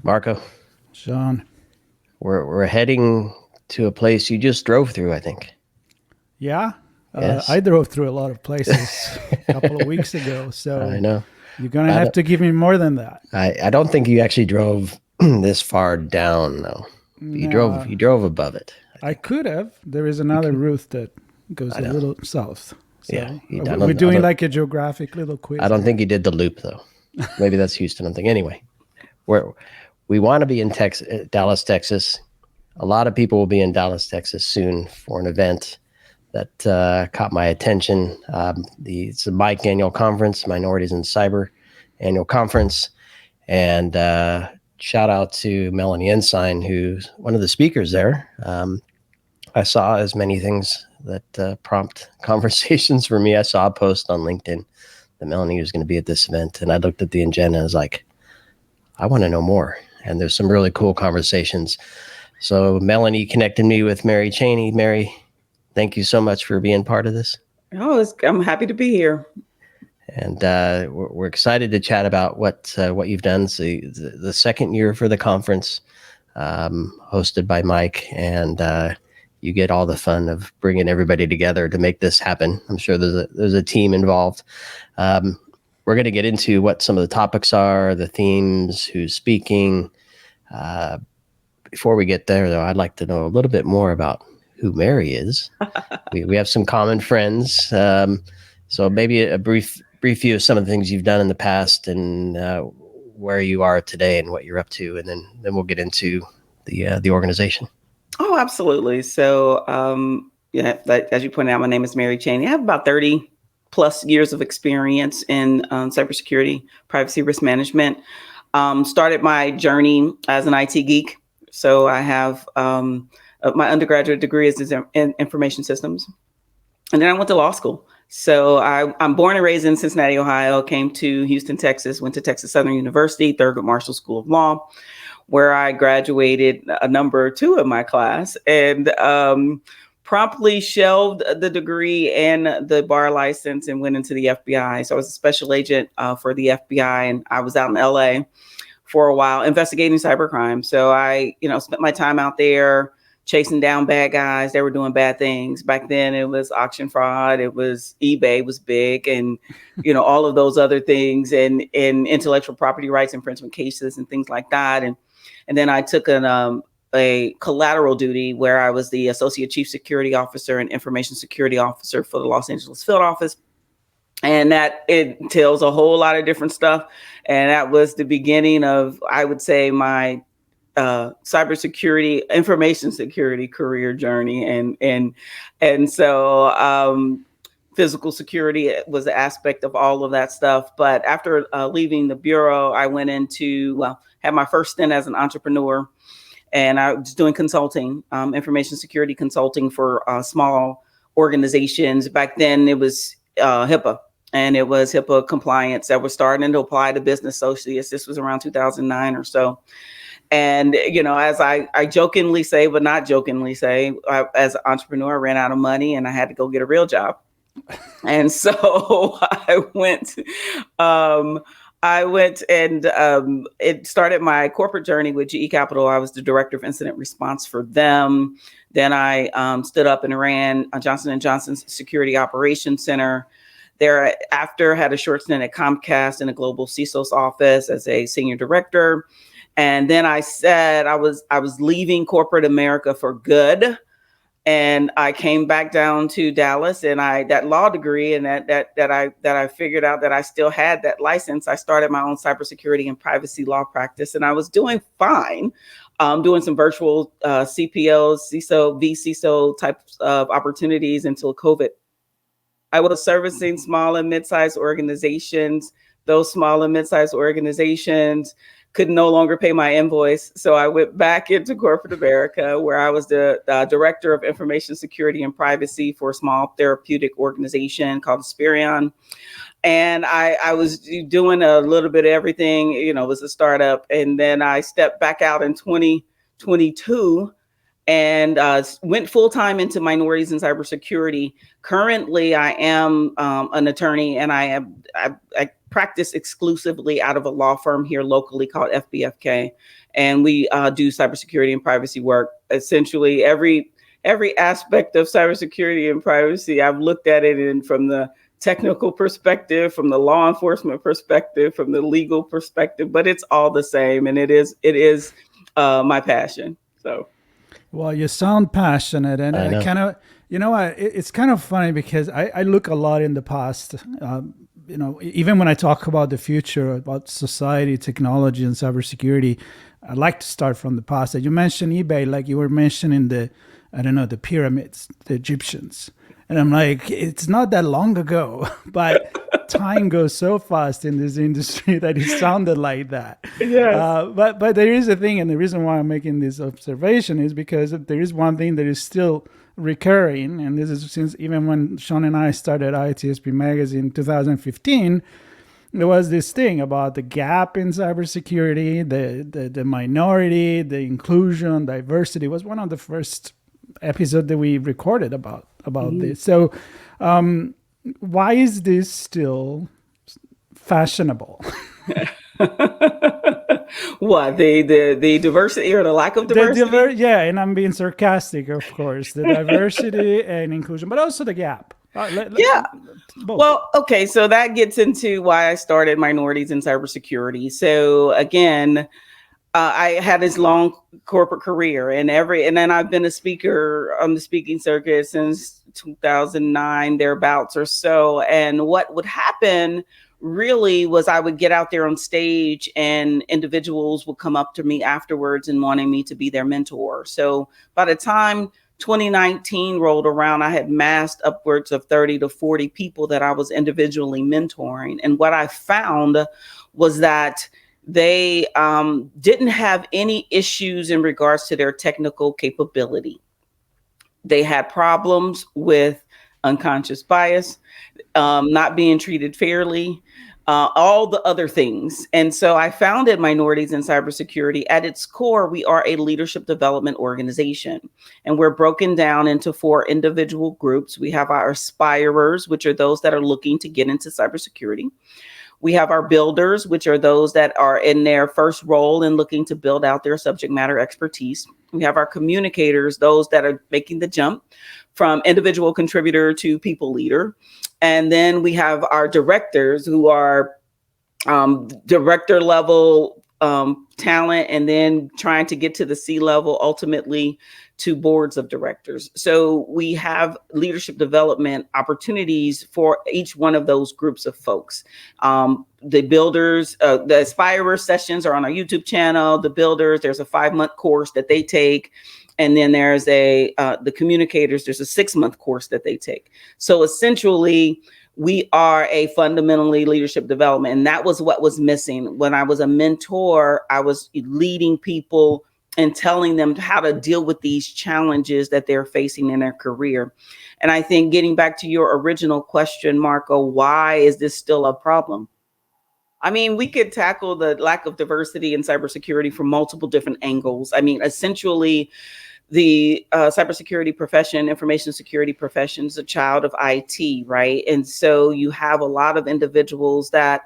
Marco, Sean. we're heading to a place you just drove through, I think. Yeah, I Yes, drove through a lot of places a couple of weeks ago, I so know. you're gonna I have don't, to give me more than that. I don't think you actually drove this far down, though. No, You drove above it, I I think. could have. There is You another could, route that goes I a know. little south. Yeah, So I we're don't. doing like a geographic little I quiz don't here. think you did the loop though. Maybe that's Houston. I'm thinking. Anyway, we want to be in Texas, Dallas, Texas. A lot of people will be in Dallas, Texas soon for an event that caught my attention. It's the Mike annual conference, Minorities in Cyber annual conference, and shout out to Melanie Ensign, who's one of the speakers there. I saw as many things that prompt conversations for me. I saw a post on LinkedIn that Melanie was going to be at this event, and I looked at the agenda and I was like, I want to know more. And there's some really cool conversations. So Melanie connected me with Mary Chaney. Mary, thank you so much for being part of this. Oh, I'm happy to be here. And we're excited to chat about what you've done. It's the second year for the conference, hosted by Mike, and you get all the fun of bringing everybody together to make this happen. I'm sure there's a team involved. We're going to get into what some of the topics are, the themes, who's speaking. Before we get there, though, I'd like to know a little bit more about who Mary is. we have some common friends, so maybe a brief view of some of the things you've done in the past and where you are today and what you're up to, and then we'll get into the organization. Oh, absolutely. So, as you pointed out, my name is Mary Chaney. I have about 30 plus years of experience in cybersecurity, privacy risk management. Started my journey as an IT geek. So I have my undergraduate degree is in information systems. And then I went to law school. So I'm born and raised in Cincinnati, Ohio, came to Houston, Texas, went to Texas Southern University, Thurgood Marshall School of Law, where I graduated a number 2 of my class and promptly shelved the degree and the bar license and went into the FBI. So I was a special agent for the FBI, and I was out in LA for a while investigating cybercrime. So I, spent my time out there chasing down bad guys that were doing bad things. Back then it was auction fraud, it was eBay was big, and all of those other things, and intellectual property rights infringement cases and things like that. And then I took a collateral duty where I was the Associate Chief Security Officer and Information Security Officer for the Los Angeles Field Office. And that entails a whole lot of different stuff. And that was the beginning of, I would say, my cybersecurity, information security career journey. And so physical security was an aspect of all of that stuff. But after leaving the Bureau, I went had my first stint as an entrepreneur. And I was doing consulting, information security consulting for small organizations. Back then it was HIPAA. And it was HIPAA compliance that was starting to apply to business associates. This was around 2009 or so. And, as I jokingly say, but not jokingly say, as an entrepreneur, I ran out of money and I had to go get a real job. And so I went and it started my corporate journey with GE Capital. I was the director of incident response for them. Then I stood up and ran Johnson & Johnson's Security Operations Center. Thereafter, had a short stint at Comcast in a global CISO's office as a senior director. And then I said I was leaving corporate America for good. And I came back down to Dallas, and that law degree, and that I figured out that I still had that license. I started my own cybersecurity and privacy law practice, and I was doing fine, doing some virtual CPOs, CISO, vCISO types of opportunities until COVID. I was servicing small and mid-sized organizations. Those small and mid-sized organizations could no longer pay my invoice. So I went back into corporate America, where I was the director of information security and privacy for a small therapeutic organization called Asperion. And I was doing a little bit of everything, it was a startup. And then I stepped back out in 2022 and went full-time into minorities and cybersecurity. Currently, I am an attorney, and I practice exclusively out of a law firm here locally called FBFK. And we do cybersecurity and privacy work. Essentially, every aspect of cybersecurity and privacy, I've looked at it from the technical perspective, from the law enforcement perspective, from the legal perspective, but it's all the same. And it is my passion. So. Well, you sound passionate, and I kind of, it's kind of funny because I look a lot in the past. Even when I talk about the future, about society, technology, and cybersecurity, I like to start from the past. You mentioned eBay, like you were mentioning the pyramids, the Egyptians. And I'm like, it's not that long ago, but time goes so fast in this industry that it sounded like that. Yes. But there is a thing, and the reason why I'm making this observation is because there is one thing that is still recurring, and this is since even when Sean and I started ITSPmagazine in 2015, there was this thing about the gap in cybersecurity, the minority, the inclusion, diversity. It was one of the first episodes that we recorded about this. So why is this still fashionable? What, the diversity or the lack of diversity? And I'm being sarcastic, of course. The diversity and inclusion, but also the gap. Both. Well, okay, so that gets into why I started Minorities in Cybersecurity. So again, I had this long corporate career, and then I've been a speaker on the speaking circuit since 2009, thereabouts or so. And what would happen really was I would get out there on stage, and individuals would come up to me afterwards and wanting me to be their mentor. So by the time 2019 rolled around, I had massed upwards of 30 to 40 people that I was individually mentoring. And what I found was that they didn't have any issues in regards to their technical capability. They had problems with unconscious bias, not being treated fairly, all the other things. And so I founded Minorities in Cybersecurity. At its core, we are a leadership development organization, and we're broken down into 4 individual groups. We have our aspirers, which are those that are looking to get into cybersecurity. We have our builders, which are those that are in their first role and looking to build out their subject matter expertise. We have our communicators, those that are making the jump from individual contributor to people leader. And then we have our directors, who are director level talent, and then trying to get to the C-level, ultimately to boards of directors. So we have leadership development opportunities for each one of those groups of folks. The builders, the aspirer sessions are on our YouTube channel. The builders, there's a 5-month course that they take. And then there's the communicators, there's a 6-month course that they take. So essentially, we are a fundamentally leadership development. And that was what was missing. When I was a mentor, I was leading people and telling them how to deal with these challenges that they're facing in their career. And I think, getting back to your original question, Marco, why is this still a problem? I mean, we could tackle the lack of diversity in cybersecurity from multiple different angles. I mean, essentially, the cybersecurity profession, information security profession, is a child of IT, right? And so you have a lot of individuals that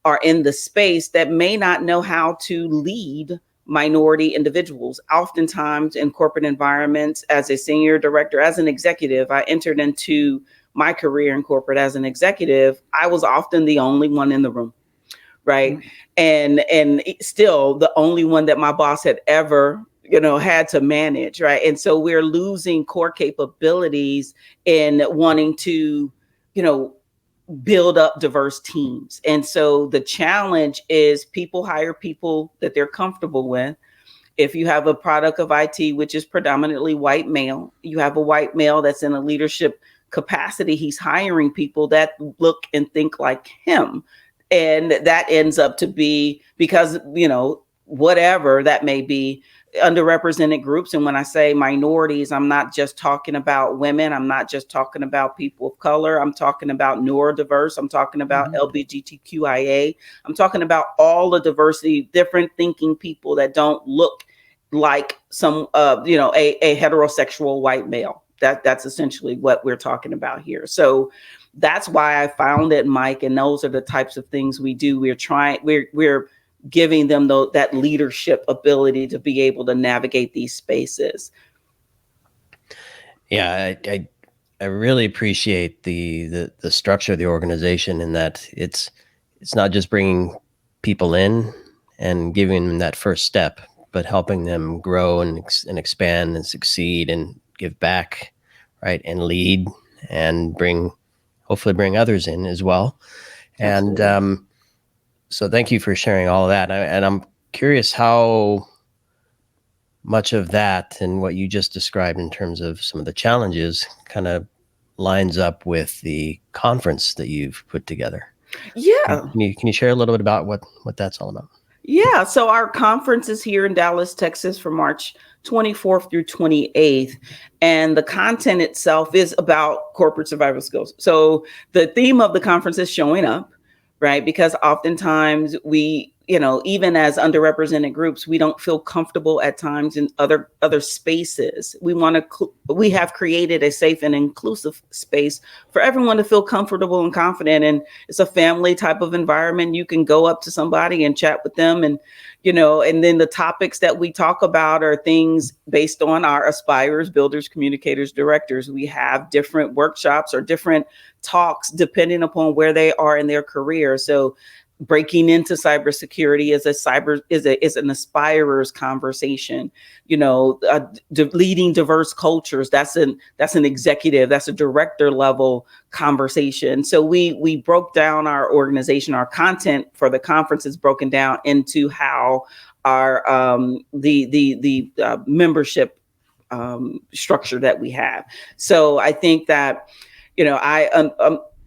are in the space that may not know how to lead minority individuals. Oftentimes in corporate environments, as a senior director, as an executive, I entered into my career in corporate as an executive. I was often the only one in the room, right? Mm-hmm. And still the only one that my boss had ever had to manage, right? And so we're losing core capabilities in wanting to, build up diverse teams. And so the challenge is people hire people that they're comfortable with. If you have a product of IT, which is predominantly white male, you have a white male that's in a leadership capacity, he's hiring people that look and think like him. And that ends up to be, because, whatever that may be, underrepresented groups. And when I say minorities, I'm not just talking about women. I'm not just talking about people of color. I'm talking about neurodiverse. I'm talking about LGBTQIA. I'm talking about all the diversity, different thinking people that don't look like some, a heterosexual white male. That's essentially what we're talking about here. So that's why I founded Mike. And those are the types of things we do. We're giving them that leadership ability to be able to navigate these spaces. Yeah, I really appreciate the structure of the organization, in that it's not just bringing people in and giving them that first step, but helping them grow and expand and succeed and give back, right, and lead and hopefully bring others in as well. Absolutely. And so thank you for sharing all of that. And I'm curious how much of that and what you just described in terms of some of the challenges kind of lines up with the conference that you've put together. Yeah. Can you share a little bit about what that's all about? Yeah. So our conference is here in Dallas, Texas from March 24th through 28th. And the content itself is about corporate survival skills. So the theme of the conference is showing up, right? Because oftentimes we, even as underrepresented groups, we don't feel comfortable at times in other spaces. We have created a safe and inclusive space for everyone to feel comfortable and confident. And it's a family type of environment. You can go up to somebody and chat with them, and and then the topics that we talk about are things based on our aspirers, builders, communicators, directors. We have different workshops or different talks depending upon where they are in their career. So breaking into cybersecurity is an aspirer's conversation. Leading diverse cultures, that's an executive, that's a director level conversation. So we broke down our organization. Our content for the conference is broken down into how our the membership structure that we have. So I think that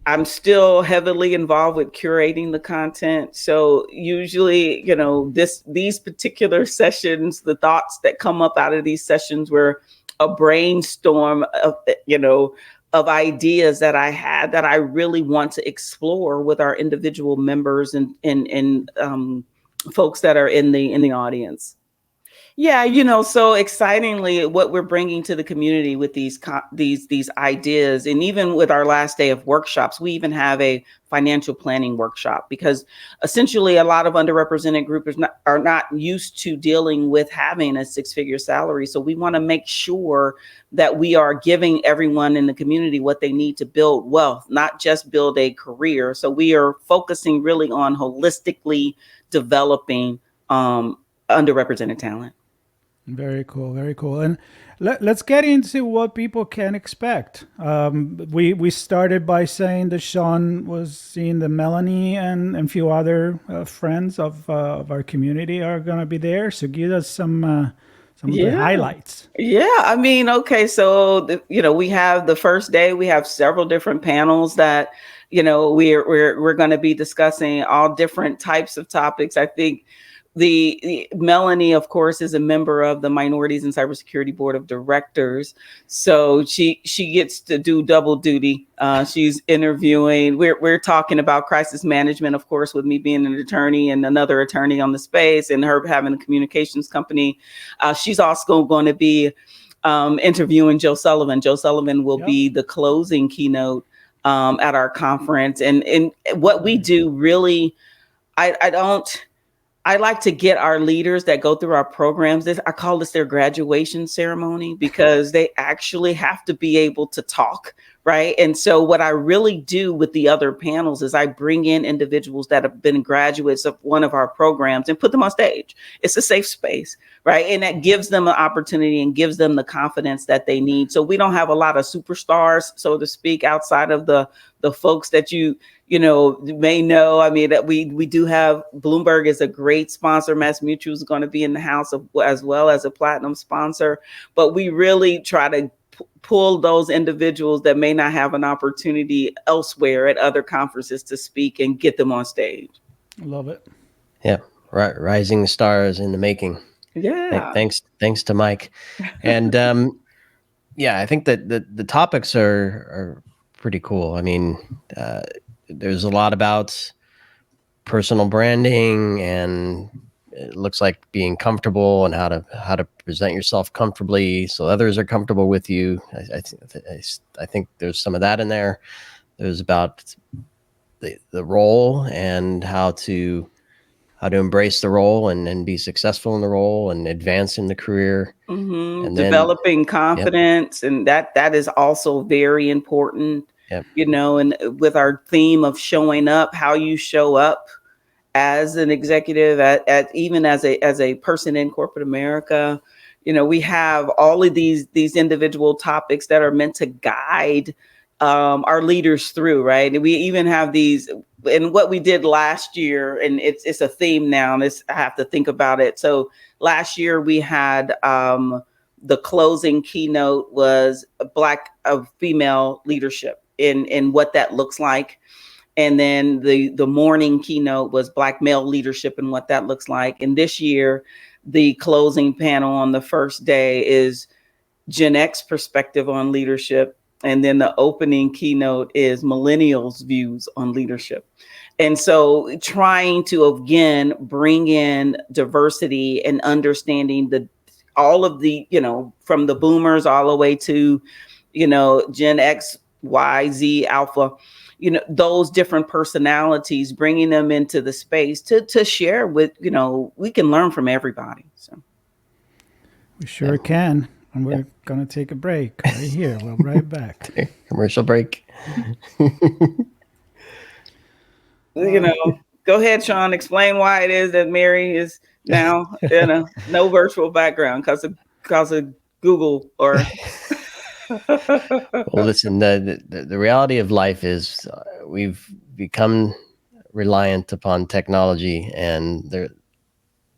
I'm still heavily involved with curating the content. So usually, these particular sessions, the thoughts that come up out of these sessions were a brainstorm of ideas that I had that I really want to explore with our individual members and folks that are in the audience. Yeah, so excitingly, what we're bringing to the community with these ideas, and even with our last day of workshops, we even have a financial planning workshop, because essentially a lot of underrepresented groups are not used to dealing with having a six-figure salary. So we want to make sure that we are giving everyone in the community what they need to build wealth, not just build a career. So we are focusing really on holistically developing underrepresented talent. Very cool, very cool. And let's get into what people can expect. We started by saying that Sean was seeing that Melanie and a few other friends of our community are going to be there. So give us some of the highlights. Yeah, okay. So we have the first day. We have several different panels that we're going to be discussing all different types of topics. I think the Melanie, of course, is a member of the Minorities and Cybersecurity Board of Directors. So she gets to do double duty. She's interviewing. We're talking about crisis management, of course, with me being an attorney and another attorney on the space, and her having a communications company. She's also going to be interviewing Joe Sullivan. Joe Sullivan will be the closing keynote at our conference. And what we do really, I like to get our leaders that go through our programs. I call this their graduation ceremony, because they actually have to be able to talk, right? And so what I really do with the other panels is I bring in individuals that have been graduates of one of our programs and put them on stage. It's a safe space, right? And that gives them an opportunity and gives them the confidence that they need. So we don't have a lot of superstars, so to speak, outside of the folks that you may know. That we do have Bloomberg is a great sponsor. Mass Mutual is going to be in the house as well as a platinum sponsor. But we really try to pull those individuals that may not have an opportunity elsewhere at other conferences to speak and get them on stage. Love it. Yeah, rising stars in the making. Yeah. Thanks to Mike. And I think that the topics are pretty cool. There's a lot about personal branding, and it looks like being comfortable and how to present yourself comfortably so others are comfortable with you. I think there's some of that in there. It was about the role and how to embrace the role and be successful in the role and advance in the career. And then, Developing confidence, and that is also very important. Yep. And with our theme of showing up, how you show up as an executive, even as a person in corporate America. We have all of these individual topics that are meant to guide our leaders through, right? And we even have these, and what we did last year, and it's a theme now, and I have to think about it. So last year we had the closing keynote was female leadership in what that looks like. And then the morning keynote was Black male leadership and what that looks like. And this year, the closing panel on the first day is Gen X perspective on leadership. And then the opening keynote is millennials' views on leadership. And so trying to, again, bring in diversity and understanding all of the, from the boomers all the way to, Gen X, Y, Z, Alpha, those different personalities, bringing them into the space to share with, we can learn from everybody. So we sure can. And we're going to take a break right here. We'll be right back. Commercial break. Go ahead, Sean, explain why it is that Mary is now in a no virtual background because of Google or... Well, listen, the reality of life is we've become reliant upon technology, and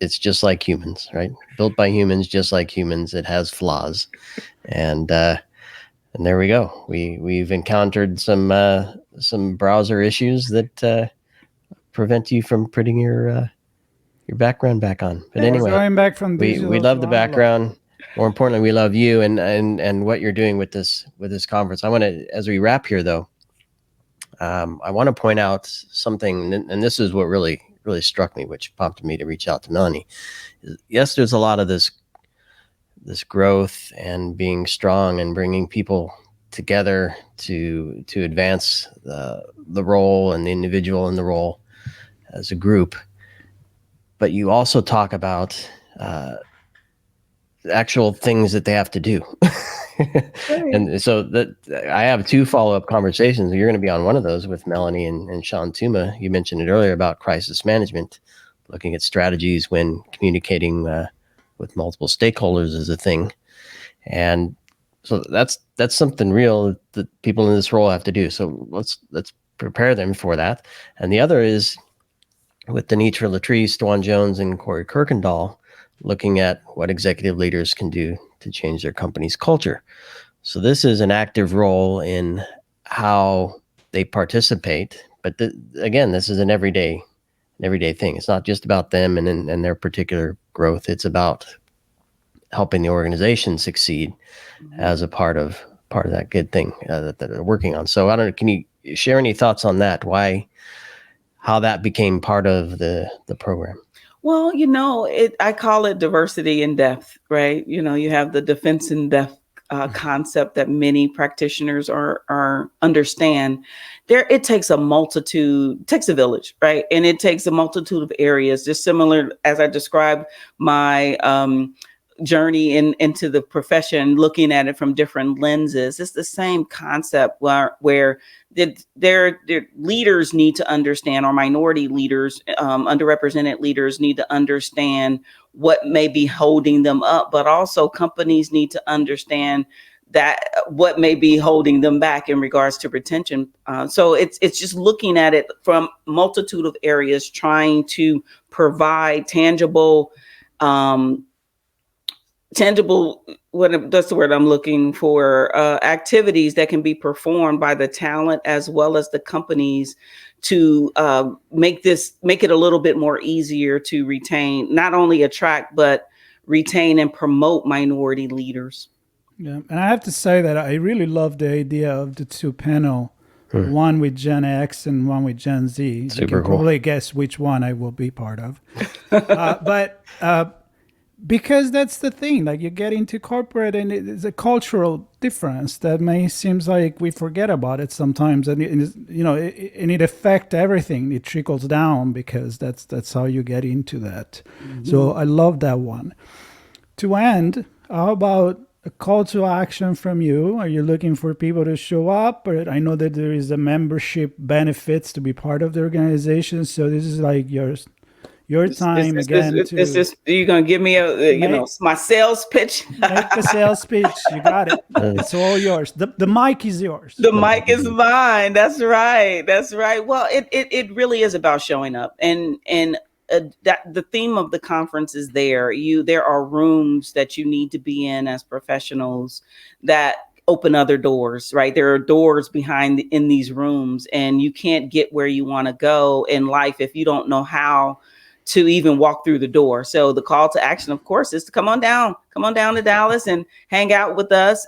it's just like humans, right? Built by humans, just like humans. It has flaws, and there we go. We've encountered some browser issues that prevent you from putting your background back on. But anyway, going back from we love the background. More importantly, we love you and what you're doing with this conference. I want to, as we wrap here, though, I want to point out something, and this is what really struck me, which prompted me to reach out to Melanie. Yes, there's a lot of this growth and being strong and bringing people together to advance the role and the individual in the role as a group. But you also talk about actual things that they have to do. And so that I have 2 follow-up conversations. You're going to be on one of those with Melanie and Sean Tuma. You mentioned it earlier about crisis management, looking at strategies when communicating with multiple stakeholders is a thing. And so that's something real that people in this role have to do. So let's prepare them for that. And the other is with Denitra Latrice, Dwan Jones, and Corey Kirkendall, looking at what executive leaders can do to change their company's culture. So this is an active role in how they participate. But again, this is an everyday thing. It's not just about them and their particular growth. It's about helping the organization succeed as a part of that good thing that they're working on. So I don't know, can you share any thoughts on that? How that became part of the program? Well, I call it diversity in depth, right? You have the defense in depth concept that many practitioners are understand. It takes a village, right? And it takes a multitude of areas, just similar as I described my journey into the profession, looking at it from different lenses. It's the same concept where their leaders need to understand, or minority leaders, underrepresented leaders need to understand what may be holding them up, but also companies need to understand that what may be holding them back in regards to retention. So it's just looking at it from multitude of areas, trying to provide tangible, that's the word I'm looking for, activities that can be performed by the talent as well as the companies to make it a little bit more easier to retain, not only attract, but retain and promote minority leaders. Yeah, and I have to say that I really love the idea of the 2 panel, one with Gen X and one with Gen Z. Super you can cool. probably guess which one I will be part of. But because that's the thing, like you get into corporate and it's a cultural difference that may seems like we forget about it sometimes, and it affects everything. It trickles down because that's how you get into that. So I love that one. To end, how about a call to action from you? Are you looking for people to show up? Or I know that there is a membership benefits to be part of the organization, so this is like your time again to Are you gonna give me my sales pitch? make the sales speech. You got it. It's all yours. The mic is yours. The mic is mine. That's right. That's right. Well, it really is about showing up, and that the theme of the conference is there. There are rooms that you need to be in as professionals that open other doors, right? There are doors in these rooms, and you can't get where you want to go in life if you don't know how to even walk through the door. So the call to action, of course, is to come on down to Dallas and hang out with us.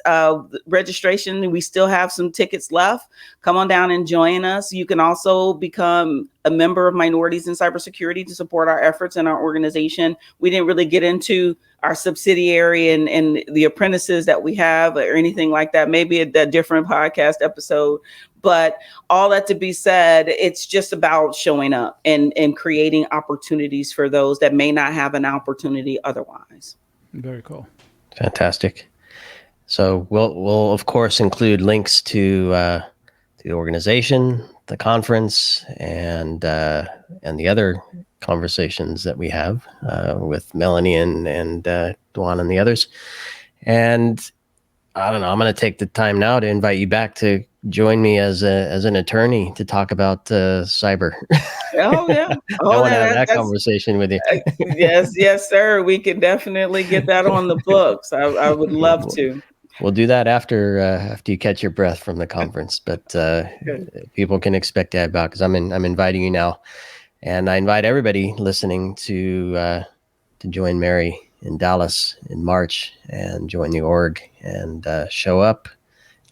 Registration, we still have some tickets left. Come on down and join us. You can also become a member of Minorities in Cybersecurity to support our efforts in our organization. We didn't really get into our subsidiary and the apprentices that we have or anything like that, maybe a different podcast episode. But all that to be said, it's just about showing up and creating opportunities for those that may not have an opportunity otherwise. Very cool. Fantastic. So we'll of course include links to the organization, the conference, and the other conversations that we have with Melanie and Duan and the others. And I don't know, I'm going to take the time now to invite you back to join me as an attorney to talk about cyber. Oh yeah. I want to have that conversation with you. Yes, sir. We can definitely get that on the books. I would love to. We'll do that after you catch your breath from the conference. But people can expect that back because I'm inviting you now, and I invite everybody listening to join Mary in Dallas in March and join the org and show up.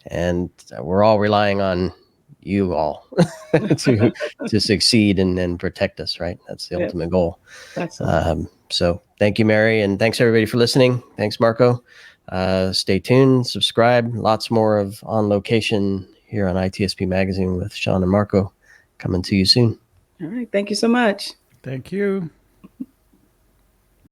And we're all relying on you all to succeed and protect us, right? That's the ultimate goal. So thank you, Mary, and thanks everybody for listening. Thanks, Marco. Stay tuned, subscribe. Lots more of On Location here on ITSP Magazine with Sean and Marco coming to you soon. All right. Thank you so much. Thank you.